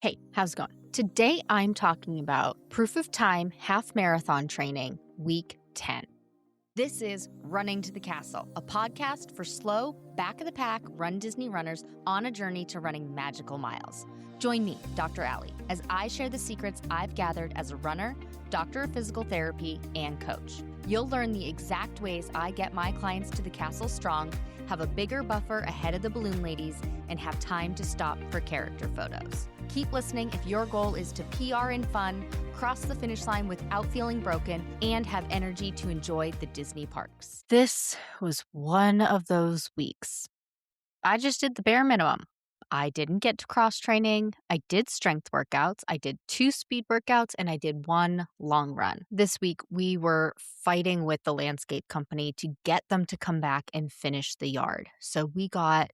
Hey, how's it going? Today I'm talking about Proof of Time Half Marathon Training, Week 10. This is Running to the Castle, a podcast for slow, back-of-the-pack Run Disney runners on a journey to running magical miles. Join me, Dr. Allie, as I share the secrets I've gathered as a runner, doctor of physical therapy, and coach. You'll learn the exact ways I get my clients to the castle strong, have a bigger buffer ahead of the balloon ladies, and have time to stop for character photos. Keep listening if your goal is to PR in fun, cross the finish line without feeling broken, and have energy to enjoy the Disney parks. This was one of those weeks. I just did the bare minimum. I didn't get to cross training. I did strength workouts. I did 2 speed workouts, and I did 1 long run. This week, we were fighting with the landscape company to get them to come back and finish the yard. So we got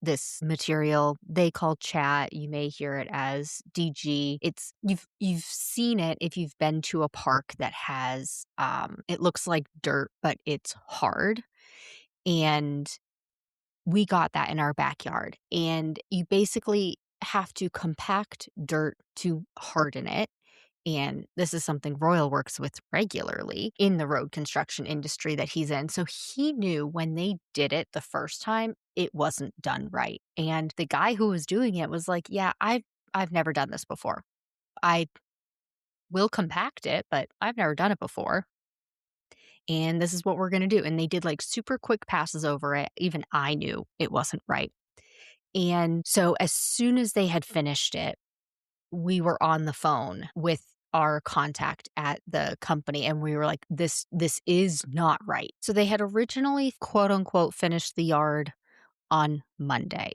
this material they call chat. You may hear it as DG. It's you've seen it if you've been to a park that has it looks like dirt, but it's hard. And we got that in our backyard. And you basically have to compact dirt to harden it. And this is something Royal works with regularly in the road construction industry that he's in. So he knew when they did it the first time, it wasn't done right. And the guy who was doing it was like, yeah, I've never done this before. I will compact it, but I've never done it before. And this is what we're going to do. And they did like super quick passes over it. Even I knew it wasn't right. And so as soon as they had finished it, we were on the phone with our contact at the company and we were like, this is not right. So they had originally, quote unquote, finished the yard on Monday.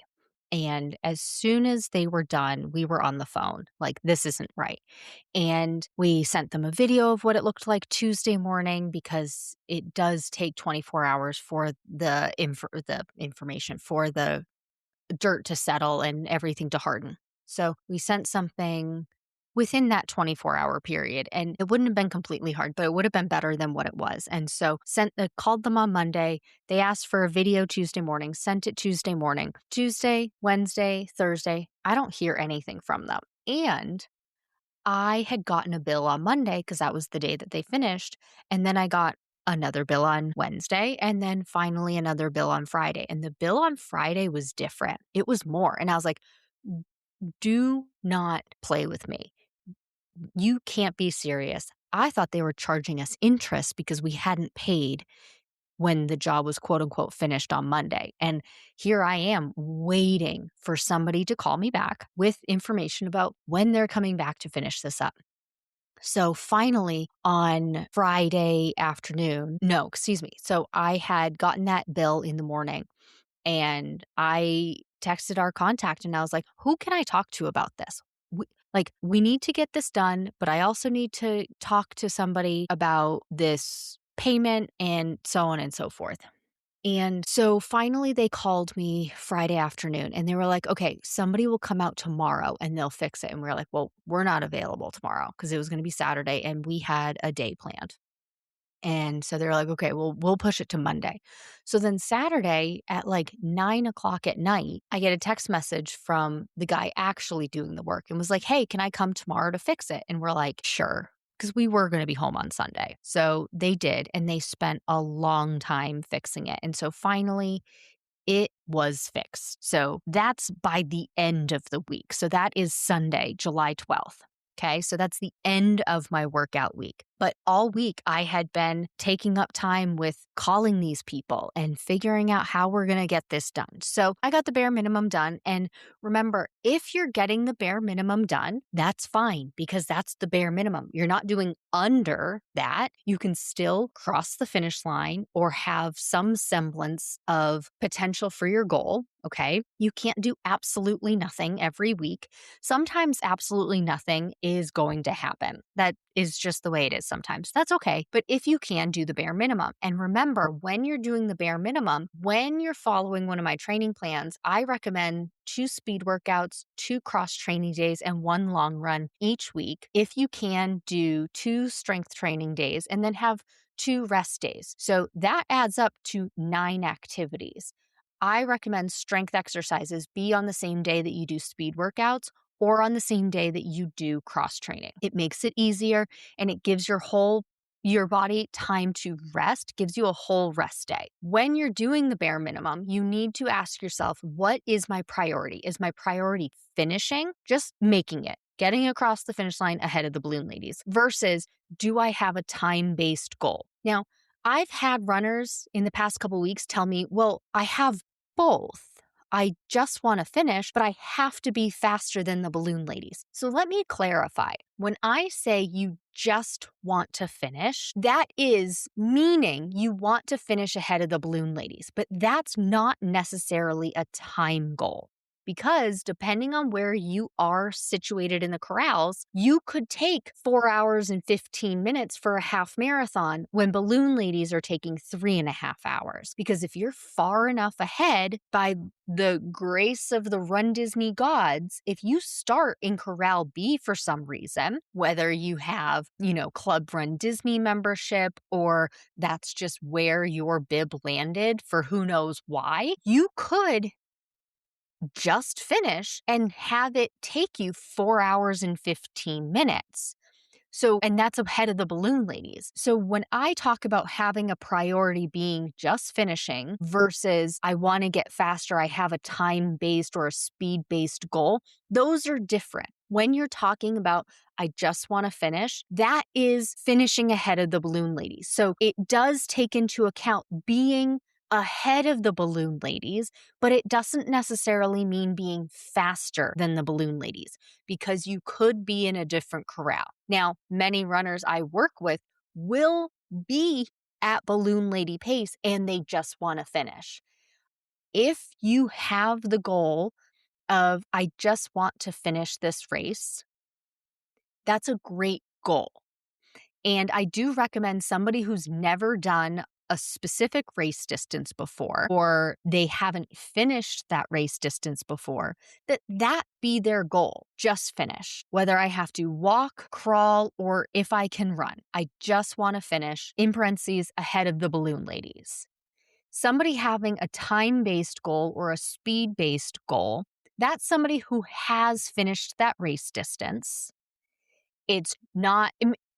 And as soon as they were done, we were on the phone like, this isn't right. And we sent them a video of what it looked like Tuesday morning because it does take 24 hours for the information, for the dirt to settle and everything to harden. So we sent something within that 24-hour period, and it wouldn't have been completely hard, but it would have been better than what it was. And so called them on Monday. They asked for a video Tuesday morning, sent it Tuesday morning. Tuesday, Wednesday, Thursday, I don't hear anything from them. And I had gotten a bill on Monday because that was the day that they finished. And then I got another bill on Wednesday and then finally another bill on Friday. And the bill on Friday was different. It was more. And I was like, do not play with me. You can't be serious. I thought they were charging us interest because we hadn't paid when the job was quote unquote finished on Monday. And here I am waiting for somebody to call me back with information about when they're coming back to finish this up. So finally on Friday afternoon, So I had gotten that bill in the morning and I texted our contact and I was like, who can I talk to about this? We need to get this done, but I also need to talk to somebody about this payment and so on and so forth. And so finally they called me Friday afternoon and they were like, okay, somebody will come out tomorrow and they'll fix it. And we were like, well, we're not available tomorrow because it was going to be Saturday and we had a day planned. And so they're like, okay, well, we'll push it to Monday. So then Saturday at like 9:00 at night, I get a text message from the guy actually doing the work and was like, hey, can I come tomorrow to fix it? And we're like, sure. Because we were going to be home on Sunday. So they did. And they spent a long time fixing it. And so finally, it was fixed. So that's by the end of the week. So that is Sunday, July 12th. Okay, so that's the end of my workout week. But all week I had been taking up time with calling these people and figuring out how we're going to get this done. So I got the bare minimum done. And remember, if you're getting the bare minimum done, that's fine because that's the bare minimum. You're not doing under that. You can still cross the finish line or have some semblance of potential for your goal. Okay, you can't do absolutely nothing every week. Sometimes absolutely nothing is going to happen. That is just the way it is sometimes. That's okay. But if you can, do the bare minimum. And remember, when you're doing the bare minimum, when you're following one of my training plans, I recommend 2 speed workouts, 2 cross training days, and 1 long run each week. If you can, do 2 strength training days and then have 2 rest days. So that adds up to 9 activities. I recommend strength exercises be on the same day that you do speed workouts or on the same day that you do cross training. It makes it easier and it gives your body time to rest, gives you a whole rest day. When you're doing the bare minimum, you need to ask yourself, what is my priority? Is my priority finishing, just making it, getting across the finish line ahead of the balloon ladies, versus do I have a time-based goal? Now, I've had runners in the past couple weeks tell me, well, I have both. I just want to finish, but I have to be faster than the balloon ladies. So let me clarify. When I say you just want to finish, that is meaning you want to finish ahead of the balloon ladies, but that's not necessarily a time goal. Because depending on where you are situated in the corrals, you could take 4 hours and 15 minutes for a half marathon when balloon ladies are taking 3.5 hours. Because if you're far enough ahead, by the grace of the runDisney gods, if you start in Corral B for some reason, whether you have, Club runDisney membership or that's just where your bib landed for who knows why, you could just finish and have it take you 4 hours and 15 minutes. And that's ahead of the balloon ladies. So when I talk about having a priority being just finishing versus I want to get faster, I have a time-based or a speed-based goal, those are different. When you're talking about I just want to finish, that is finishing ahead of the balloon ladies. So it does take into account being ahead of the balloon ladies, but it doesn't necessarily mean being faster than the balloon ladies because you could be in a different corral. Now, many runners I work with will be at balloon lady pace and they just want to finish. If you have the goal of, I just want to finish this race, that's a great goal. And I do recommend somebody who's never done a specific race distance before, or they haven't finished that race distance before, that be their goal. Just finish. Whether I have to walk, crawl, or if I can run, I just want to finish, in parentheses, ahead of the balloon ladies. Somebody having a time-based goal or a speed-based goal, that's somebody who has finished that race distance. It's not,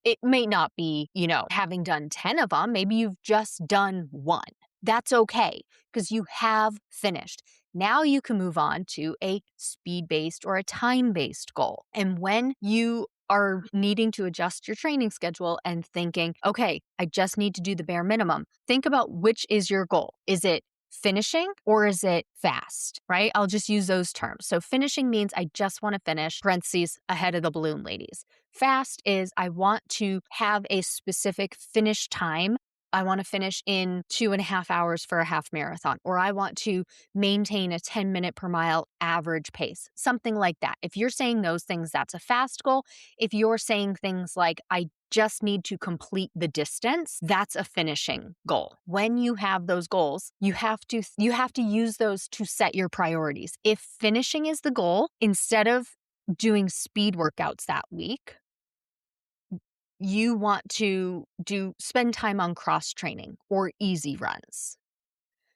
it may not be, having done 10 of them. Maybe you've just done one. That's okay because you have finished. Now you can move on to a speed-based or a time-based goal. And when you are needing to adjust your training schedule and thinking, okay, I just need to do the bare minimum, think about which is your goal. Is it finishing or is it fast, right? I'll just use those terms. So finishing means I just want to finish, parentheses, ahead of the balloon ladies. Fast is I want to have a specific finish time. I want to finish in 2.5 hours for a half marathon, or I want to maintain a 10-minute per mile average pace, something like that. If you're saying those things, that's a fast goal. If you're saying things like, I just need to complete the distance, that's a finishing goal. When you have those goals, you have to use those to set your priorities. If finishing is the goal, instead of doing speed workouts that week, you want to spend time on cross training or easy runs.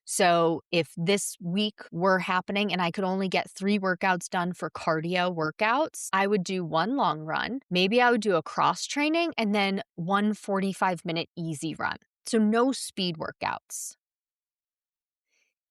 So if this week were happening and I could only get 3 workouts done for cardio workouts, I would do 1 long run. Maybe I would do a cross training and then 1 45-minute easy run. So no speed workouts.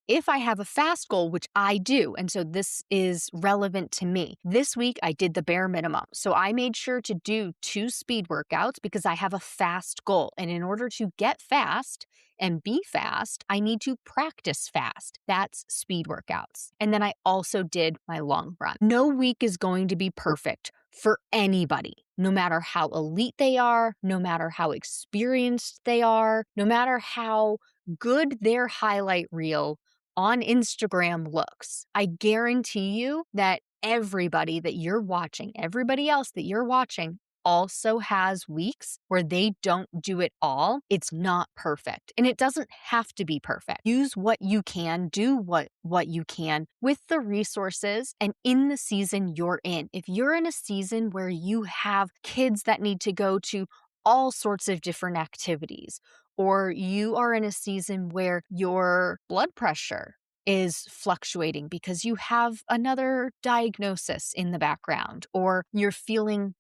If I have a fast goal, which I do, and so this is relevant to me, this week I did the bare minimum. So I made sure to do 2 speed workouts because I have a fast goal. And in order to get fast and be fast, I need to practice fast. That's speed workouts. And then I also did my long run. No week is going to be perfect for anybody, no matter how elite they are, no matter how experienced they are, no matter how good their highlight reel on Instagram looks. I guarantee you that everybody that you're watching, everybody else that you're watching, also has weeks where they don't do it all. It's not perfect. And it doesn't have to be perfect. Use what you can, do what you can with the resources and in the season you're in. If you're in a season where you have kids that need to go to all sorts of different activities, or you are in a season where your blood pressure is fluctuating because you have another diagnosis in the background, or you're feeling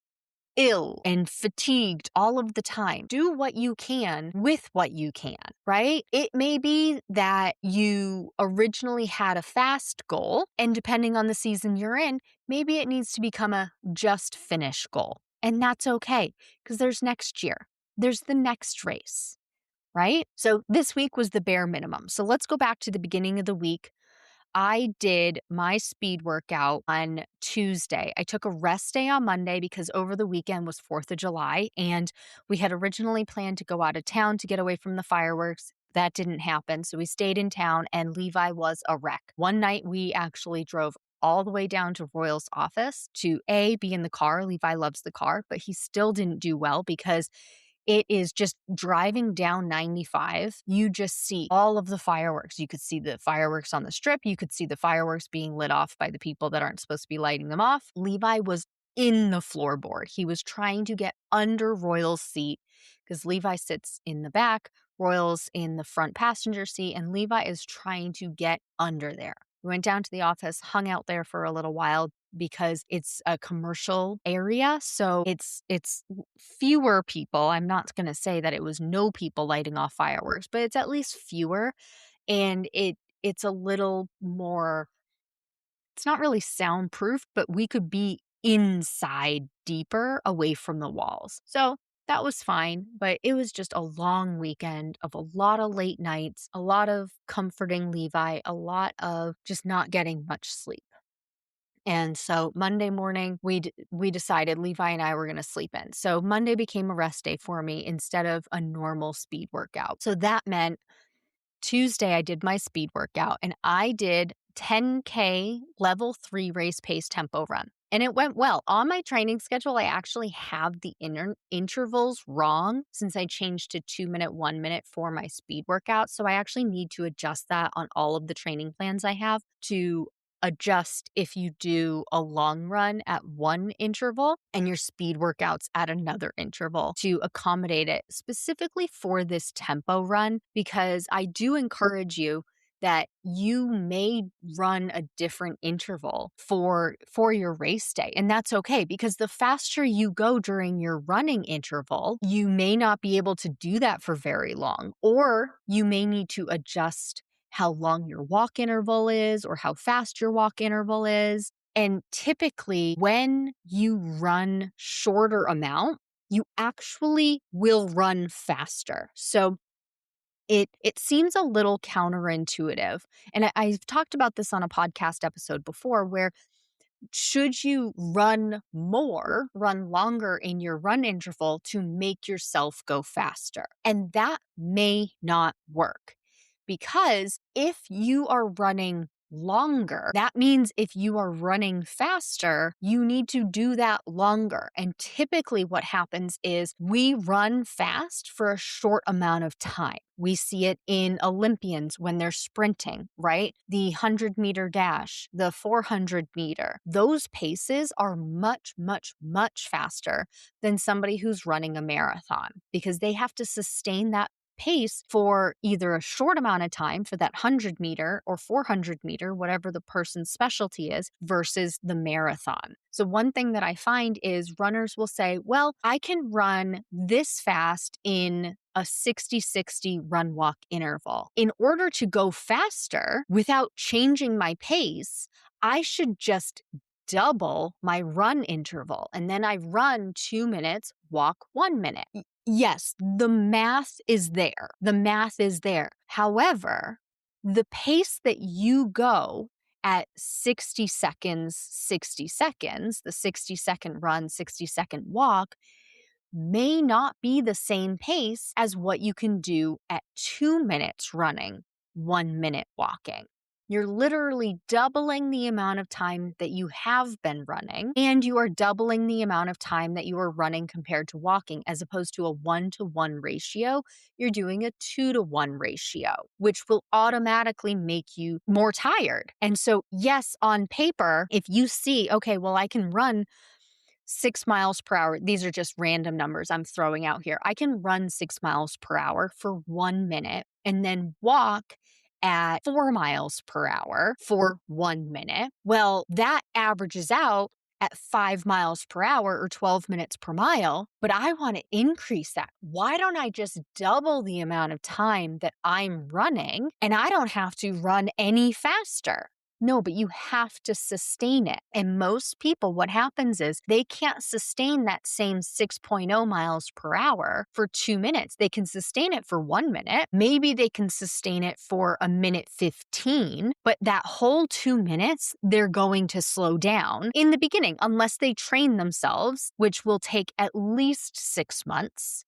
ill and fatigued all of the time. Do what you can with what you can, right? It may be that you originally had a fast goal, and depending on the season you're in, maybe it needs to become a just finish goal. And that's okay, because there's next year, there's the next race, right? So this week was the bare minimum. So let's go back to the beginning of the week. I did my speed workout on Tuesday. I took a rest day on Monday because over the weekend was 4th of July, and we had originally planned to go out of town to get away from the fireworks. That didn't happen. So we stayed in town, and Levi was a wreck. One night we actually drove all the way down to Royal's office to be in the car. Levi loves the car, but he still didn't do well because it is just driving down 95. You just see all of the fireworks. You could see the fireworks on the strip. You could see the fireworks being lit off by the people that aren't supposed to be lighting them off. Levi was in the floorboard. He was trying to get under Royal's seat because Levi sits in the back, Royal's in the front passenger seat, and Levi is trying to get under there. We went down to the office, hung out there for a little while because it's a commercial area. So it's fewer people. I'm not going to say that it was no people lighting off fireworks, but it's at least fewer. And it's a little more, it's not really soundproof, but we could be inside deeper away from the walls. So that was fine, but it was just a long weekend of a lot of late nights, a lot of comforting Levi, a lot of just not getting much sleep. And so Monday morning, we decided Levi and I were going to sleep in. So Monday became a rest day for me instead of a normal speed workout. So that meant Tuesday, I did my speed workout, and I did 10K level 3 race pace tempo run. And it went well. On my training schedule, I actually have the intervals wrong since I changed to 2-minute, 1-minute for my speed workout. So I actually need to adjust that on all of the training plans I have to adjust if you do a long run at one interval and your speed workouts at another interval to accommodate it specifically for this tempo run, because I do encourage you that you may run a different interval for your race day. And that's okay, because the faster you go during your running interval, you may not be able to do that for very long, or you may need to adjust how long your walk interval is or how fast your walk interval is. And typically when you run shorter amount, you actually will run faster. So it seems a little counterintuitive. And I've talked about this on a podcast episode before, where should you run more, run longer in your run interval to make yourself go faster? And that may not work, because if you are running longer, that means if you are running faster, you need to do that longer. And typically what happens is we run fast for a short amount of time. We see it in Olympians when they're sprinting, right? The 100-meter dash, the 400-meter. Those paces are much, much, much faster than somebody who's running a marathon, because they have to sustain that pace for either a short amount of time for that 100-meter or 400-meter, whatever the person's specialty is, versus the marathon. So one thing that I find is runners will say, well, I can run this fast in a 60-60 run walk interval. In order to go faster without changing my pace, I should just double my run interval. And then I run 2 minutes, walk 1 minute. Yes, the math is there. The math is there. However, the pace that you go at 60 seconds, the 60-second run, 60-second walk, may not be the same pace as what you can do at 2 minutes running, 1 minute walking. You're literally doubling the amount of time that you have been running, and you are doubling the amount of time that you are running compared to walking. As opposed to a 1-to-1 ratio, you're doing a 2-to-1 ratio, which will automatically make you more tired. And so, yes, on paper, if you see, okay, well, I can run 6 miles per hour. These are just random numbers I'm throwing out here. I can run 6 miles per hour for 1 minute and then walk at 4 miles per hour for 1 minute. Well, that averages out at 5 miles per hour or 12 minutes per mile, but I want to increase that. Why don't I just double the amount of time that I'm running and I don't have to run any faster? No, but you have to sustain it. And most people, what happens is they can't sustain that same 6.0 miles per hour for 2 minutes. They can sustain it for 1 minute. Maybe they can sustain it for a minute 15, but that whole 2 minutes, they're going to slow down in the beginning unless they train themselves, which will take at least 6 months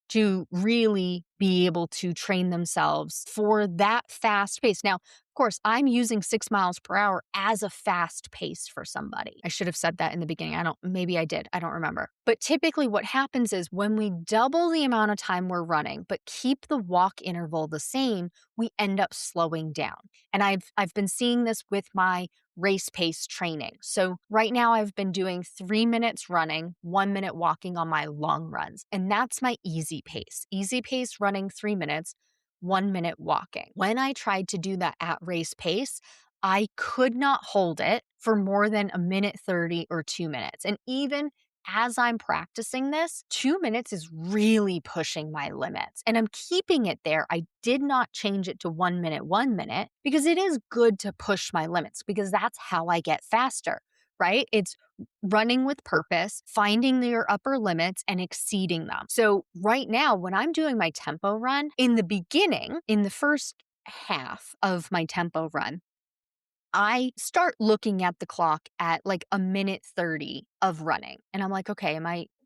to really be able to train themselves for that fast pace. Now, of course, I'm using 6 miles per hour as a fast pace for somebody. I should have said that in the beginning. Maybe I did. I don't remember. But typically what happens is when we double the amount of time we're running, but keep the walk interval the same, we end up slowing down. And I've been seeing this with my race pace training. So right now I've been doing 3 minutes running, 1 minute walking on my long runs. And that's my easy pace. Easy pace running 3 minutes, 1 minute walking. When I tried to do that at race pace, I could not hold it for more than a minute 30 or 2 minutes. And even as I'm practicing this, 2 minutes is really pushing my limits and I'm keeping it there. I did not change it to 1 minute, because it is good to push my limits because that's how I get faster, right? It's running with purpose, finding your upper limits and exceeding them. So right now, when I'm doing my tempo run, in the beginning, in the first half of my tempo run, I start looking at the clock at like a minute 30 of running. And I'm like, okay,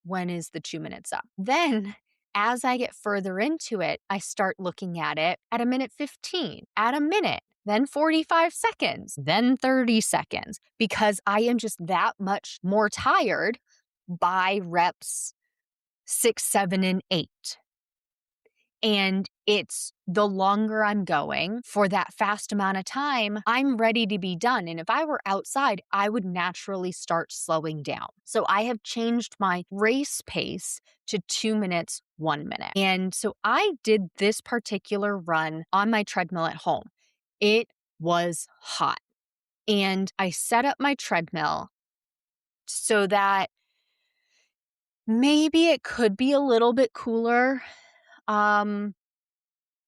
when is the 2 minutes up? Then as I get further into it, I start looking at it at a minute 15, at a minute, then 45 seconds, then 30 seconds, because I am just that much more tired by reps 6, 7, and 8. And it's the longer I'm going for that fast amount of time, I'm ready to be done. And if I were outside, I would naturally start slowing down. So I have changed my race pace to 2 minutes, 1 minute. And so I did this particular run on my treadmill at home. It was hot. And I set up my treadmill so that maybe it could be a little bit cooler.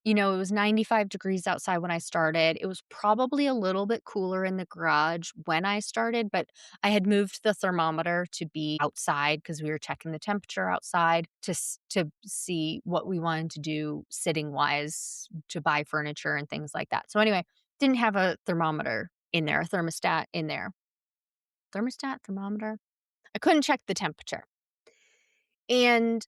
It was 95 degrees outside when I started. It was probably a little bit cooler in the garage when I started, but I had moved the thermometer to be outside because we were checking the temperature outside to see what we wanted to do sitting wise to buy furniture and things like that. So anyway, didn't have a thermometer in there, a thermostat in there. Thermometer? I couldn't check the temperature. And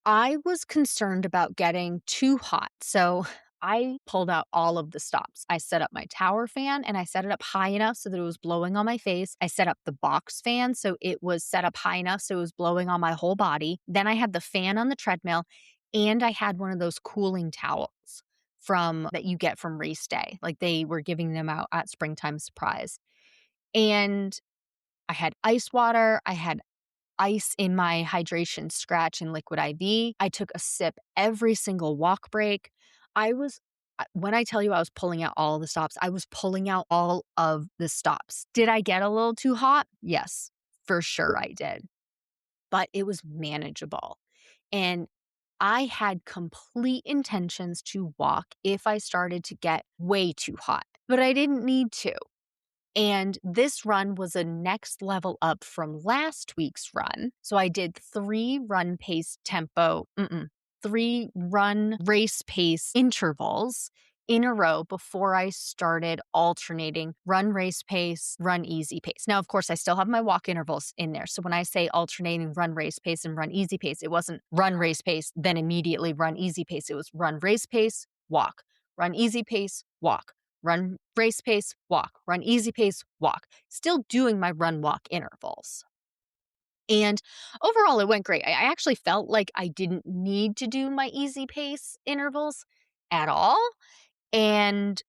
I was concerned about getting too hot. So I pulled out all of the stops. I set up my tower fan and I set it up high enough so that it was blowing on my face. I set up the box fan so it was set up high enough so it was blowing on my whole body. Then I had the fan on the treadmill and I had one of those cooling towels that you get from race day. Like they were giving them out at Springtime Surprise. And I had ice water. I had ice in my hydration scratch and liquid IV. I took a sip every single walk break. When I tell you I was pulling out all of the stops, I was pulling out all of the stops. Did I get a little too hot? Yes, for sure I did. But it was manageable. And I had complete intentions to walk if I started to get way too hot, but I didn't need to. And this run was a next level up from last week's run. So I did 3 run race pace intervals in a row before I started alternating run race pace, run easy pace. Now, of course, I still have my walk intervals in there. So when I say alternating run race pace and run easy pace, it wasn't run race pace, then immediately run easy pace. It was run race pace, walk, run easy pace, walk. Run race pace, walk, run easy pace, walk. Still doing my run walk intervals. And overall, it went great. I actually felt like I didn't need to do my easy pace intervals at all. And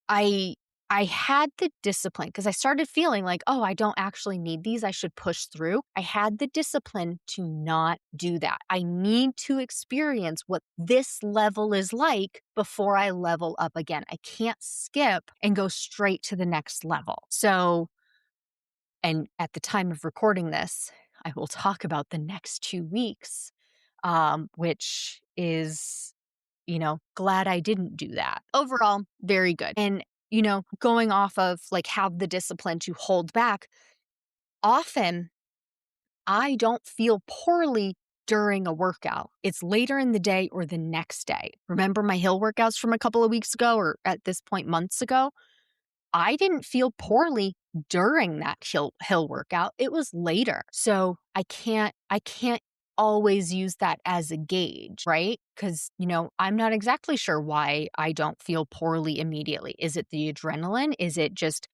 I I had the discipline because I started feeling like, oh, I don't actually need these. I should push through. I had the discipline to not do that. I need to experience what this level is like before I level up again. I can't skip and go straight to the next level. So, and at the time of recording this, I will talk about the next 2 weeks, which is glad I didn't do that. Overall, very good. And, going off of like have the discipline to hold back, often I don't feel poorly during a workout. It's later in the day or the next day. Remember my hill workouts from a couple of weeks ago, or at this point, months ago? I didn't feel poorly during that hill workout. It was later. So I can't always use that as a gauge, right? Cuz I'm not exactly sure why I don't feel poorly immediately. Is it the adrenaline? Is it just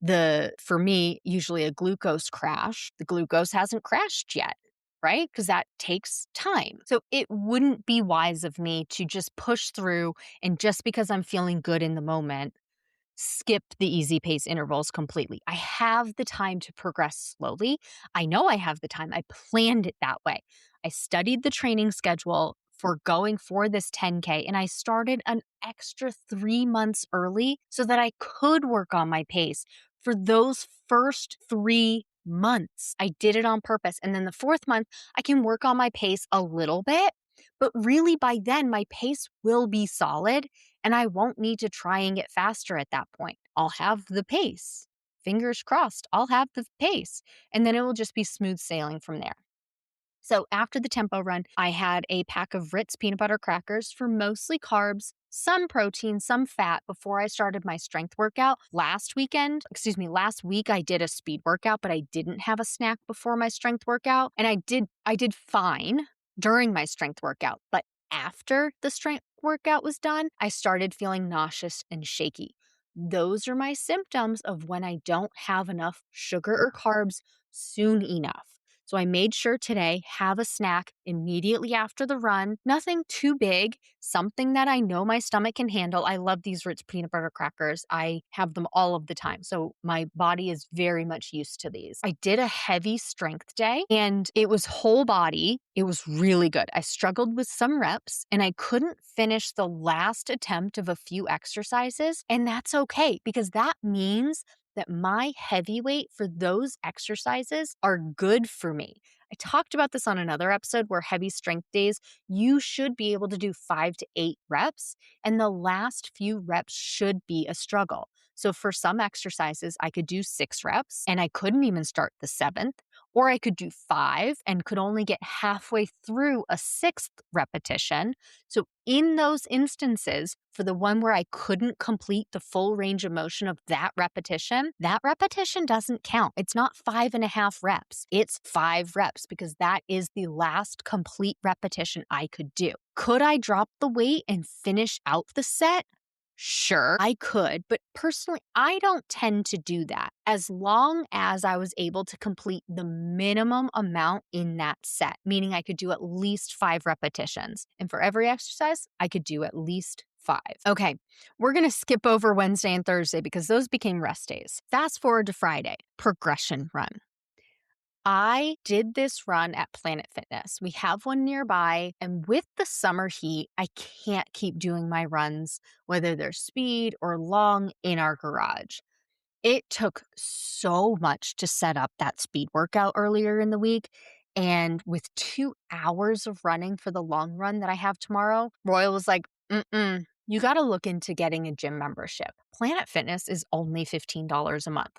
for me, usually a glucose crash? The glucose hasn't crashed yet. Right? Because that takes time. So it wouldn't be wise of me to just push through and just because I'm feeling good in the moment, skip the easy pace intervals completely. I have the time to progress slowly. I know I have the time. I planned it that way. I studied the training schedule for going for this 10K and I started an extra 3 months early so that I could work on my pace for those first 3 months. I did it on purpose. And then the fourth month, I can work on my pace a little bit. But really, by then, my pace will be solid and I won't need to try and get faster at that point. I'll have the pace. Fingers crossed, I'll have the pace. And then it will just be smooth sailing from there. So after the tempo run, I had a pack of Ritz peanut butter crackers for mostly carbs, some protein, some fat before I started my strength workout. Last week, I did a speed workout, but I didn't have a snack before my strength workout. And I did fine during my strength workout, but after the strength workout was done, I started feeling nauseous and shaky. Those are my symptoms of when I don't have enough sugar or carbs soon enough. So I made sure today have a snack immediately after the run. Nothing too big, something that I know my stomach can handle. I love these Ritz peanut butter crackers. I have them all of the time. So my body is very much used to these. I did a heavy strength day and it was whole body. It was really good. I struggled with some reps and I couldn't finish the last attempt of a few exercises. And that's okay because that means that my heavy weight for those exercises are good for me. I talked about this on another episode where heavy strength days, you should be able to do 5 to 8 reps, and the last few reps should be a struggle. So for some exercises, I could do 6 reps and I couldn't even start the 7th, or I could do 5 and could only get halfway through a 6th repetition. So in those instances, for the one where I couldn't complete the full range of motion of that repetition doesn't count. It's not 5.5 reps. It's 5 reps because that is the last complete repetition I could do. Could I drop the weight and finish out the set? Sure, I could, but personally, I don't tend to do that as long as I was able to complete the minimum amount in that set, meaning I could do at least 5 repetitions. And for every exercise, I could do at least 5. Okay, we're going to skip over Wednesday and Thursday because those became rest days. Fast forward to Friday, progression run. I did this run at Planet Fitness. We have one nearby, and with the summer heat, I can't keep doing my runs, whether they're speed or long, in our garage. It took so much to set up that speed workout earlier in the week. And with 2 hours of running for the long run that I have tomorrow, Royal was like, you got to look into getting a gym membership. Planet Fitness is only $15 a month.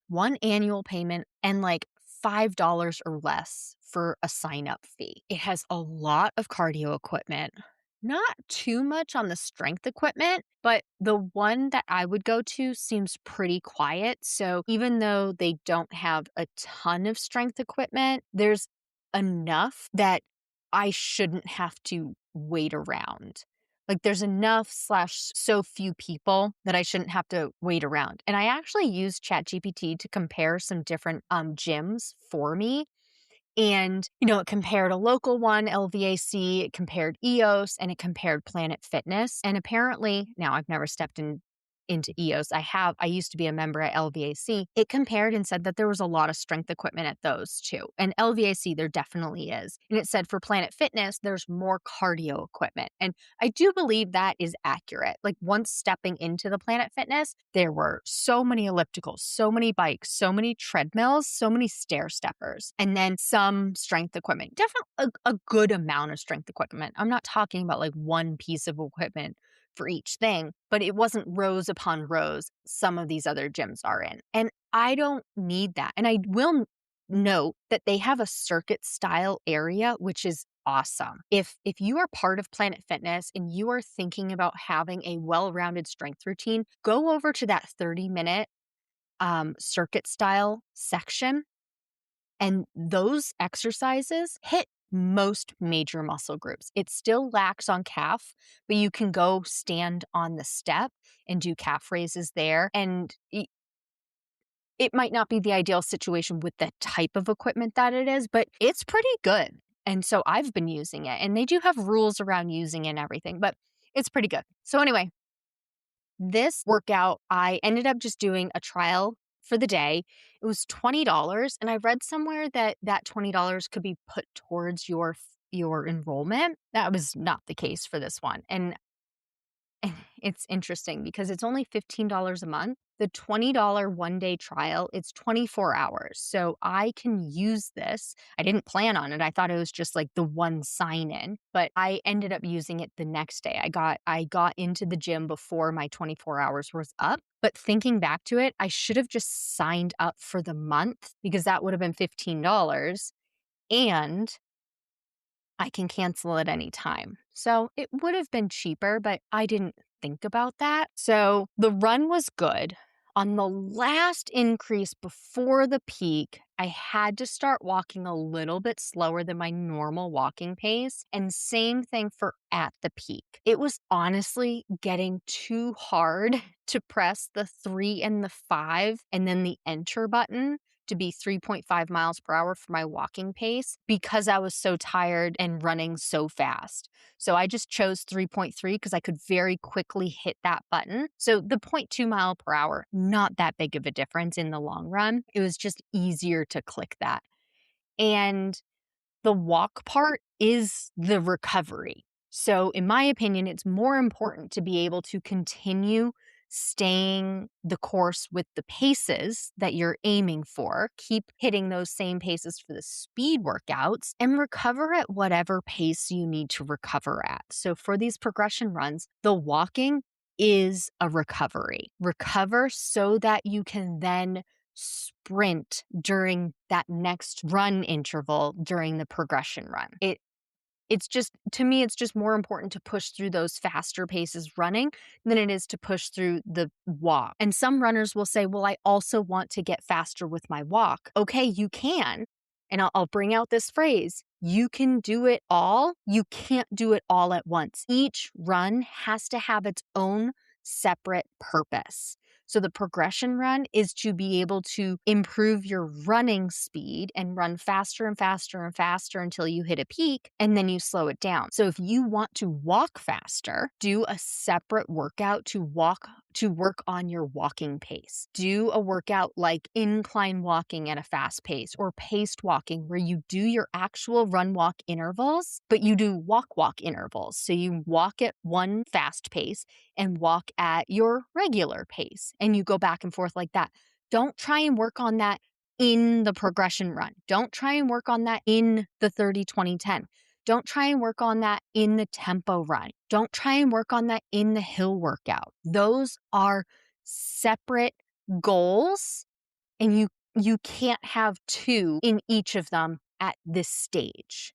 One annual payment and like $5 or less for a sign up fee. It has a lot of cardio equipment, not too much on the strength equipment, but the one that I would go to seems pretty quiet. So even though they don't have a ton of strength equipment, there's enough that I shouldn't have to wait around. Like there's enough slash so few people that I shouldn't have to wait around. And I actually used ChatGPT to compare some different gyms for me. And, it compared a local one, LVAC, it compared EOS, and it compared Planet Fitness. And apparently, now I've never stepped in into EOS. I used to be a member at LVAC. It compared and said that there was a lot of strength equipment at those too. And LVAC, there definitely is. And it said for Planet Fitness, there's more cardio equipment. And I do believe that is accurate. Like once stepping into the Planet Fitness, there were so many ellipticals, so many bikes, so many treadmills, so many stair steppers, and then some strength equipment. Definitely a good amount of strength equipment. I'm not talking about like one piece of equipment for each thing, but it wasn't rows upon rows some of these other gyms are in. And I don't need that. And I will note that they have a circuit style area, which is awesome. If you are part of Planet Fitness and you are thinking about having a well-rounded strength routine, go over to that 30-minute circuit style section, and those exercises hit most major muscle groups. It still lacks on calf, but you can go stand on the step and do calf raises there. And it might not be the ideal situation with the type of equipment that it is, but it's pretty good. And so I've been using it, and they do have rules around using it and everything, but it's pretty good. So anyway, this workout, I ended up just doing a trial for the day. It was $20, and I read somewhere that that $20 could be put towards your enrollment. That was not the case for this one. And it's interesting because it's only $15 a month. The $20 one-day trial, it's 24 hours. So I can use this. I didn't plan on it. I thought it was just like the one sign-in, but I ended up using it the next day. I got into the gym before my 24 hours was up. But thinking back to it, I should have just signed up for the month because that would have been $15. And I can cancel at any time. So it would have been cheaper, but I didn't think about that. So the run was good. On the last increase before the peak, I had to start walking a little bit slower than my normal walking pace. And same thing for at the peak. It was honestly getting too hard to press the 3 and the 5 and then the enter button to be 3.5 miles per hour for my walking pace because I was so tired and running so fast. So I just chose 3.3 because I could very quickly hit that button. So the 0.2 mile per hour, not that big of a difference in the long run. It was just easier to click that. And the walk part is the recovery. So in my opinion, it's more important to be able to continue staying the course with the paces that you're aiming for, keep hitting those same paces for the speed workouts, and recover at whatever pace you need to recover at. So for these progression runs, the walking is a recovery. Recover so that you can then sprint during that next run interval during the progression run. It's just, to me, it's just more important to push through those faster paces running than it is to push through the walk. And some runners will say, well, I also want to get faster with my walk. Okay, you can. And I'll bring out this phrase. You can do it all. You can't do it all at once. Each run has to have its own separate purpose. So the progression run is to be able to improve your running speed and run faster and faster and faster until you hit a peak, and then you slow it down. So if you want to walk faster, do a separate workout to work on your walking pace. Do a workout like incline walking at a fast pace or paced walking where you do your actual run walk intervals, but you do walk intervals. So you walk at one fast pace and walk at your regular pace, and you go back and forth like that. Don't try and work on that in the progression run. Don't try and work on that in the 30-20-10. Don't try and work on that in the tempo run. Don't try and work on that in the hill workout. Those are separate goals, and you can't have two in each of them at this stage.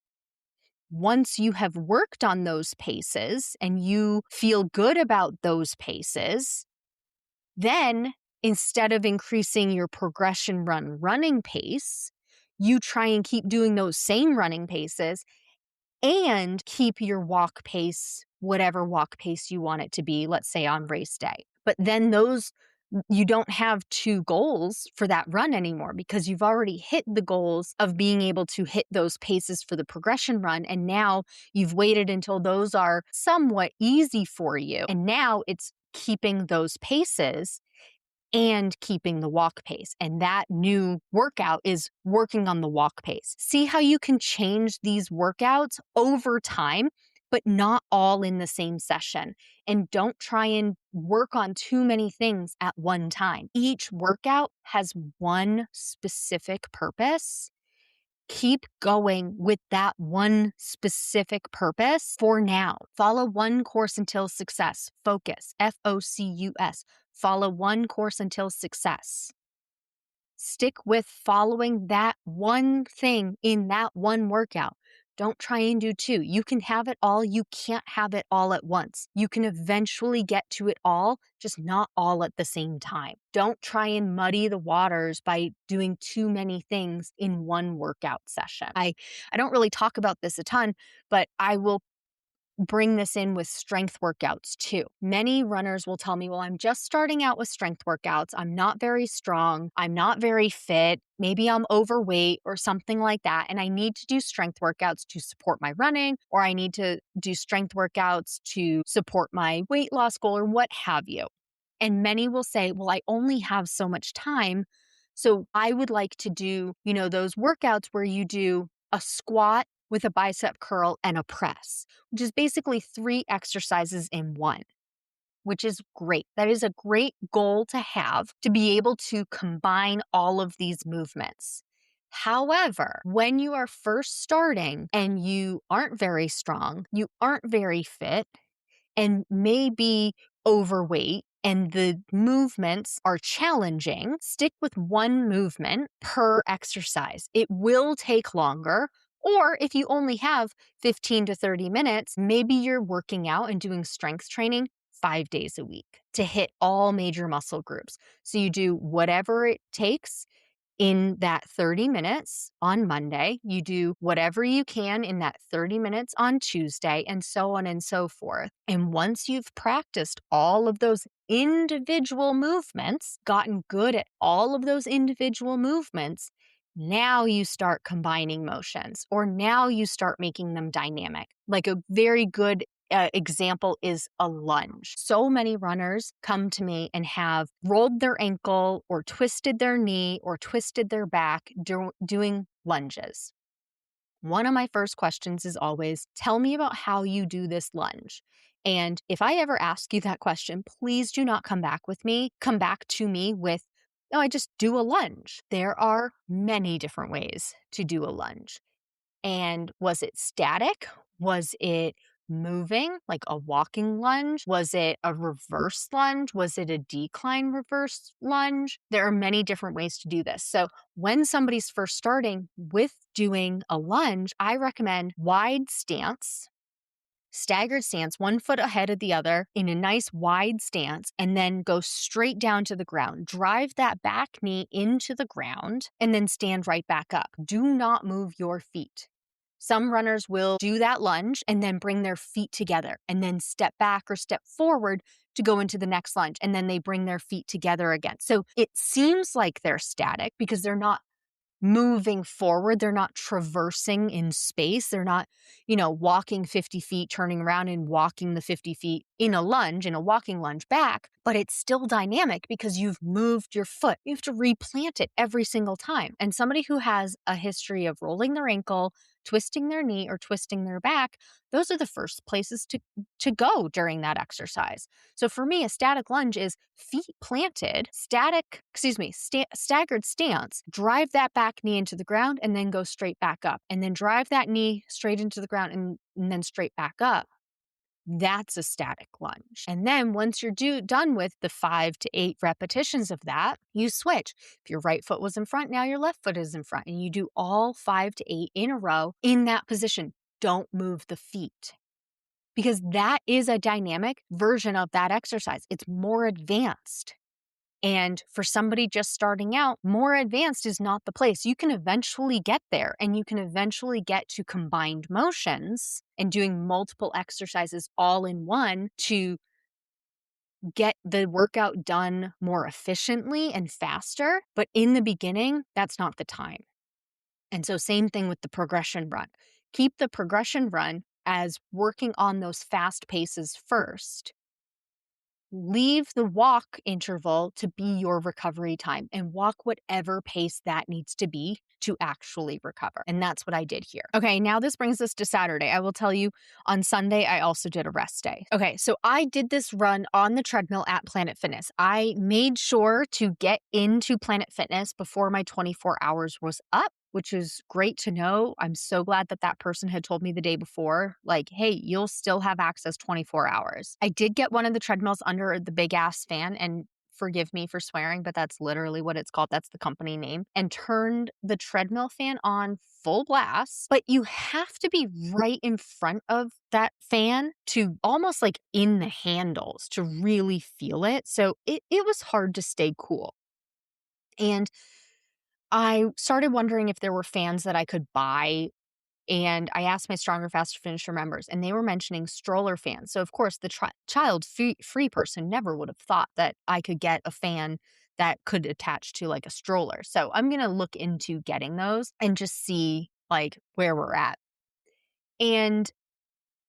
Once you have worked on those paces and you feel good about those paces, then instead of increasing your progression run running pace, you try and keep doing those same running paces and keep your walk pace, whatever walk pace you want it to be, let's say on race day. But then you don't have two goals for that run anymore because you've already hit the goals of being able to hit those paces for the progression run. And now you've waited until those are somewhat easy for you. And now it's keeping those paces and keeping the walk pace. And that new workout is working on the walk pace. See how you can change these workouts over time, but not all in the same session. And don't try and work on too many things at one time. Each workout has one specific purpose. Keep going with that one specific purpose for now. Follow one course until success. Focus, Focus. Follow one course until success. Stick with following that one thing in that one workout. Don't try and do two. You can have it all. You can't have it all at once. You can eventually get to it all, just not all at the same time. Don't try and muddy the waters by doing too many things in one workout session. I don't really talk about this a ton, but I will bring this in with strength workouts too. Many runners will tell me, well, I'm just starting out with strength workouts. I'm not very strong. I'm not very fit. Maybe I'm overweight or something like that. And I need to do strength workouts to support my running, or I need to do strength workouts to support my weight loss goal or what have you. And many will say, well, I only have so much time. So I would like to do, those workouts where you do a squat with a bicep curl and a press, which is basically 3 exercises in one, which is great. That is a great goal to have, to be able to combine all of these movements. However, when you are first starting and you aren't very strong, you aren't very fit, and maybe overweight, and the movements are challenging, stick with one movement per exercise. It will take longer. Or if you only have 15 to 30 minutes, maybe you're working out and doing strength training 5 days a week to hit all major muscle groups. So you do whatever it takes in that 30 minutes on Monday. You do whatever you can in that 30 minutes on Tuesday, and so on and so forth. And once you've practiced all of those individual movements, gotten good at all of those individual movements, now you start combining motions, or now you start making them dynamic. Like a very good example is a lunge. So many runners come to me and have rolled their ankle or twisted their knee or twisted their back doing lunges. One of my first questions is always, tell me about how you do this lunge. And if I ever ask you that question, please do not come back to me with, no, I just do a lunge. There are many different ways to do a lunge. And was it static? Was it moving, like a walking lunge? Was it a reverse lunge? Was it a decline reverse lunge? There are many different ways to do this. So when somebody's first starting with doing a lunge, I recommend wide stance, staggered stance, 1 foot ahead of the other in a nice wide stance, and then go straight down to the ground. Drive that back knee into the ground and then stand right back up. Do not move your feet. Some runners will do that lunge and then bring their feet together and then step back or step forward to go into the next lunge. And then they bring their feet together again. So it seems like they're static because they're not moving forward. They're not traversing in space. They're not, walking 50 feet, turning around and walking the 50 feet in a walking lunge back, but it's still dynamic because you've moved your foot. You have to replant it every single time. And somebody who has a history of rolling their ankle, twisting their knee, or twisting their back, those are the first places to go during that exercise. So for me, a static lunge is feet planted, staggered stance, drive that back knee into the ground and then go straight back up, and then drive that knee straight into the ground and then straight back up. That's a static lunge. And then once you're done with the 5 to 8 repetitions of that, you switch. If your right foot was in front, now your left foot is in front, and you do all 5 to 8 in a row in that position. Don't move the feet, because that is a dynamic version of that exercise. It's more advanced. And for somebody just starting out, more advanced is not the place. You can eventually get there, and you can eventually get to combined motions and doing multiple exercises all in one to get the workout done more efficiently and faster. But in the beginning, that's not the time. And so same thing with the progression run. Keep the progression run as working on those fast paces first. leave the walk interval to be your recovery time and walk whatever pace that needs to be to actually recover. And that's what I did here. Okay, now this brings us to Saturday. I will tell you, on Sunday, I also did a rest day. Okay, so I did this run on the treadmill at Planet Fitness. I made sure to get into Planet Fitness before my 24 hours was up, which is great to know. I'm so glad that that person had told me the day before, like, hey, you'll still have access 24 hours. I did get one of the treadmills under the big ass fan, and forgive me for swearing, but that's literally what it's called. That's the company name. And turned the treadmill fan on full blast. But you have to be right in front of that fan to almost like in the handles to really feel it. So it was hard to stay cool. And I started wondering if there were fans that I could buy, and I asked my Stronger, Faster, Finisher members, and they were mentioning stroller fans. So, of course, the child-free person never would have thought that I could get a fan that could attach to, like, a stroller. So I'm gonna look into getting those and just see, like, where we're at. And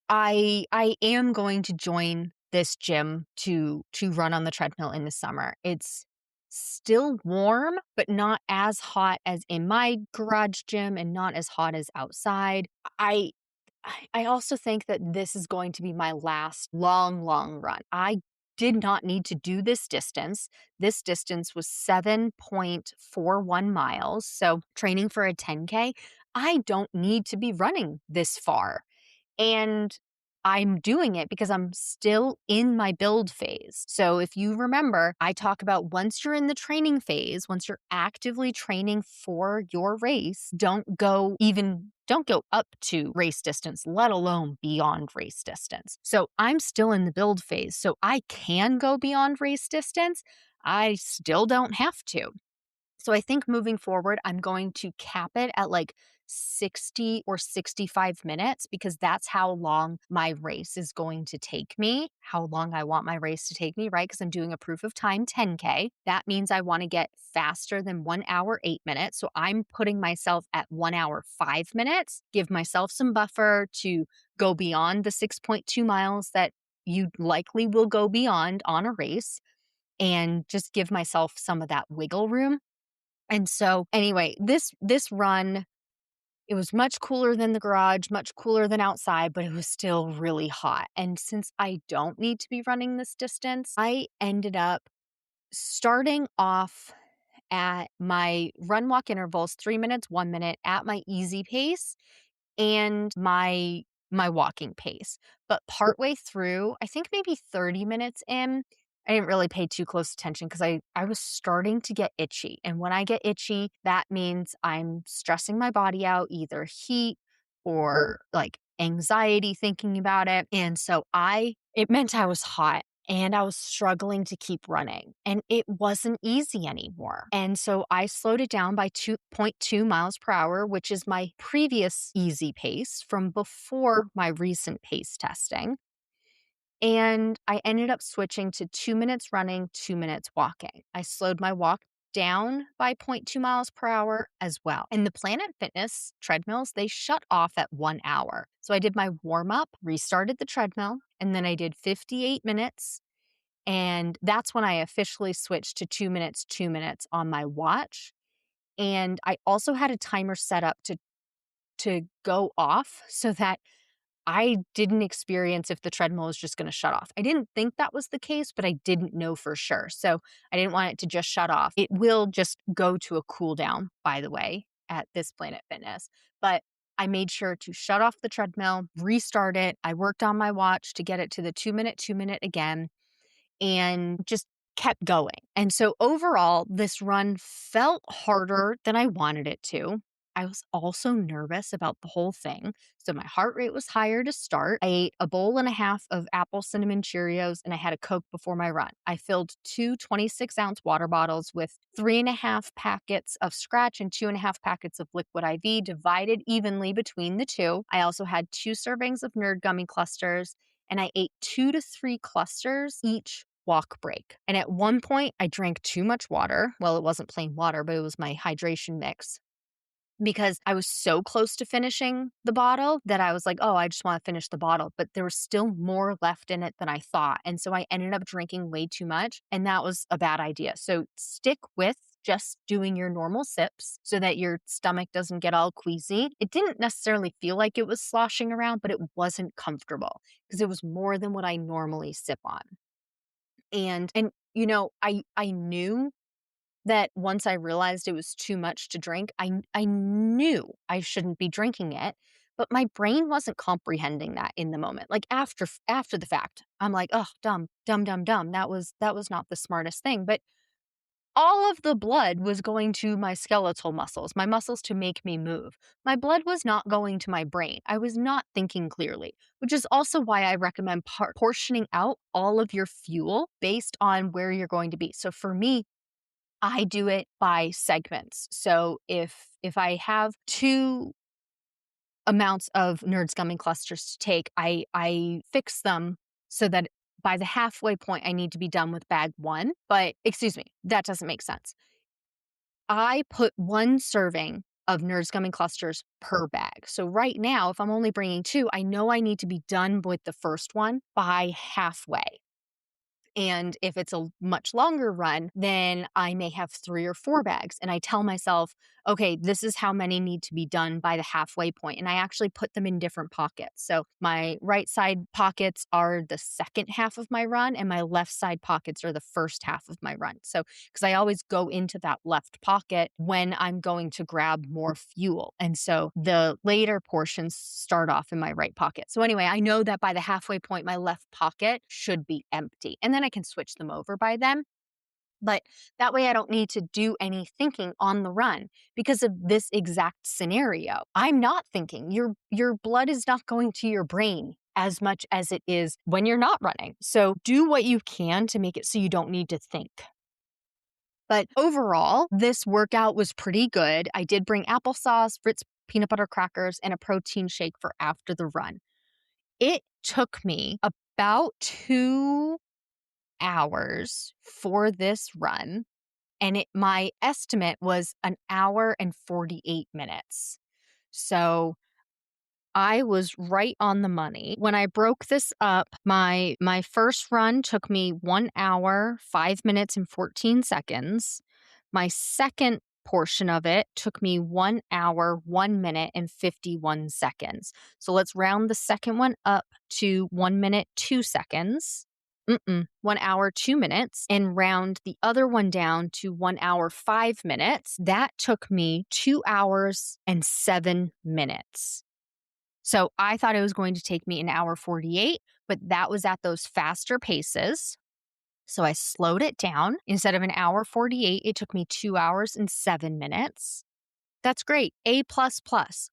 I am going to join this gym to run on the treadmill in the summer. It's still warm, but not as hot as in my garage gym and not as hot as outside. I I also think that this is going to be my last long run. I did not need to do this distance. This distance was 7.41 miles. So, training for a 10K, I don't need to be running this far. And I'm doing it because I'm still in my build phase. So if you remember, I talk about once you're in the training phase, once you're actively training for your race, don't go up to race distance, let alone beyond race distance. So I'm still in the build phase. So I can go beyond race distance. I still don't have to. So I think moving forward, I'm going to cap it at like 60 or 65 minutes because that's how long my race is going to take me, how long I want my race to take me, right? Because I'm doing a proof of time 10K. That means I want to get faster than 1 hour, 8 minutes. So I'm putting myself at 1 hour, 5 minutes, give myself some buffer to go beyond the 6.2 miles that you likely will go beyond on a race and just give myself some of that wiggle room. And so anyway, this run, it was much cooler than the garage, much cooler than outside, but it was still really hot. And since I don't need to be running this distance, I ended up starting off at my run walk intervals, 3 minutes, 1 minute at my easy pace and my walking pace. But partway through, I think maybe 30 minutes in, I didn't really pay too close attention because I was starting to get itchy. And when I get itchy, that means I'm stressing my body out, either heat or like anxiety thinking about it. And so it meant I was hot and I was struggling to keep running and it wasn't easy anymore. And so I slowed it down by 2.2 miles per hour, which is my previous easy pace from before my recent pace testing. And I ended up switching to 2 minutes running, 2 minutes walking. I slowed my walk down by zero point 0.2 miles per hour as well. And the Planet Fitness treadmills, they shut off at 1 hour. So I did my warm up, restarted the treadmill, and then I did 58 minutes. And that's when I officially switched to 2 minutes on my watch. And I also had a timer set up to go off so that I didn't experience if the treadmill was just going to shut off. I didn't think that was the case, but I didn't know for sure. So I didn't want it to just shut off. It will just go to a cool down, by the way, at this Planet Fitness. But I made sure to shut off the treadmill, restart it. I worked on my watch to get it to the 2 minute again, and just kept going. And so overall, this run felt harder than I wanted it to. I was also nervous about the whole thing. So my heart rate was higher to start. I ate a bowl and a half of apple cinnamon Cheerios and I had a Coke before my run. I filled two 26-ounce water bottles with 3.5 packets of Scratch and 2.5 packets of Liquid IV divided evenly between the two. I also had 2 servings of Nerd Gummy clusters and I ate 2 to 3 clusters each walk break. And at one point, I drank too much water. Well, it wasn't plain water, but it was my hydration mix. because I was so close to finishing the bottle that I was like, oh, I just want to finish the bottle. But there was still more left in it than I thought. And so I ended up drinking way too much. And that was a bad idea. So stick with just doing your normal sips so that your stomach doesn't get all queasy. It didn't necessarily feel like it was sloshing around, but it wasn't comfortable because it was more than what I normally sip on. And you know, I knew that once I realized it was too much to drink, I knew I shouldn't be drinking it, but my brain wasn't comprehending that in the moment. Like after the fact, I'm like, oh, dumb, dumb, dumb, dumb. That was not the smartest thing. But all of the blood was going to my skeletal muscles, my muscles to make me move. My blood was not going to my brain. I was not thinking clearly, which is also why I recommend portioning out all of your fuel based on where you're going to be. So for me, I do it by segments. So if I have 2 amounts of Nerds gummy clusters to take, I fix them so that by the halfway point I need to be done with bag 1. But excuse me, that doesn't make sense. I put 1 serving of Nerds gummy clusters per bag. So right now, if I'm only bringing 2, I know I need to be done with the first one by halfway. And if it's a much longer run, then I may have 3 or 4 bags. And I tell myself, okay, this is how many need to be done by the halfway point. And I actually put them in different pockets. So my right side pockets are the second half of my run, and my left side pockets are the first half of my run. So, because I always go into that left pocket when I'm going to grab more fuel. And so the later portions start off in my right pocket. So anyway, I know that by the halfway point, my left pocket should be empty. And then I can switch them over by then. But that way I don't need to do any thinking on the run because of this exact scenario. I'm not thinking. Your blood is not going to your brain as much as it is when you're not running. So do what you can to make it so you don't need to think. But overall, this workout was pretty good. I did bring applesauce, Ritz peanut butter crackers, and a protein shake for after the run. It took me about 2 hours for this run, and my estimate was 1 hour and 48 minutes. So I was right on the money. When I broke this up, my first run took me 1 hour, 5 minutes, and 14 seconds. My second portion of it took me 1 hour, 1 minute, and 51 seconds. So let's round the second one up to 1 minute, 2 seconds. 1 hour, 2 minutes, and round the other one down to 1 hour, 5 minutes. That took me 2 hours and 7 minutes. So I thought it was going to take me 1 hour 48, but that was at those faster paces. So I slowed it down. Instead of 1 hour 48, it took me 2 hours and 7 minutes. That's great. A++,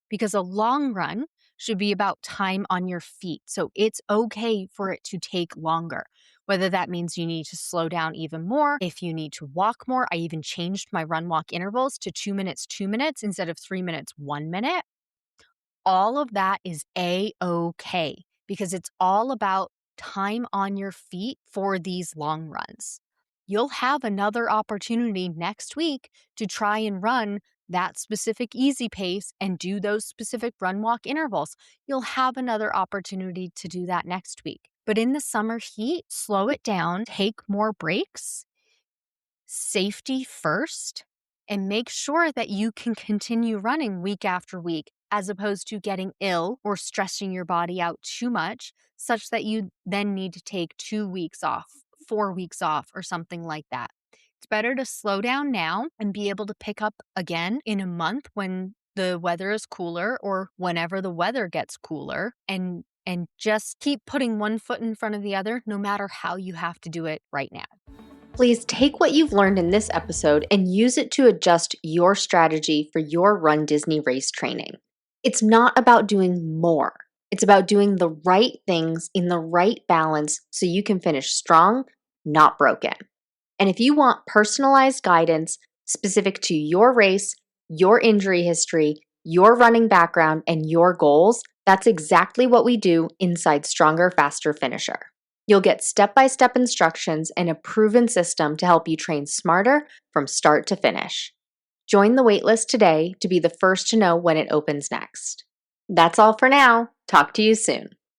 because a long run should be about time on your feet. So it's okay for it to take longer. Whether that means you need to slow down even more, if you need to walk more. I even changed my run walk intervals to 2 minutes, 2 minutes instead of 3 minutes, 1 minute. All of that is A-okay because it's all about time on your feet for these long runs. You'll have another opportunity next week to try and run that specific easy pace and do those specific run walk intervals. You'll have another opportunity to do that next week. But in the summer heat, slow it down, take more breaks, safety first, and make sure that you can continue running week after week as opposed to getting ill or stressing your body out too much, such that you then need to take 2 weeks off, 4 weeks off, or something like that. It's better to slow down now and be able to pick up again in a month when the weather is cooler or whenever the weather gets cooler, and just keep putting one foot in front of the other, no matter how you have to do it right now. Please take what you've learned in this episode and use it to adjust your strategy for your RunDisney race training. It's not about doing more. It's about doing the right things in the right balance so you can finish strong, not broken. And if you want personalized guidance specific to your race, your injury history, your running background, and your goals, that's exactly what we do inside Stronger, Faster, Finisher. You'll get step-by-step instructions and a proven system to help you train smarter from start to finish. Join the waitlist today to be the first to know when it opens next. That's all for now. Talk to you soon.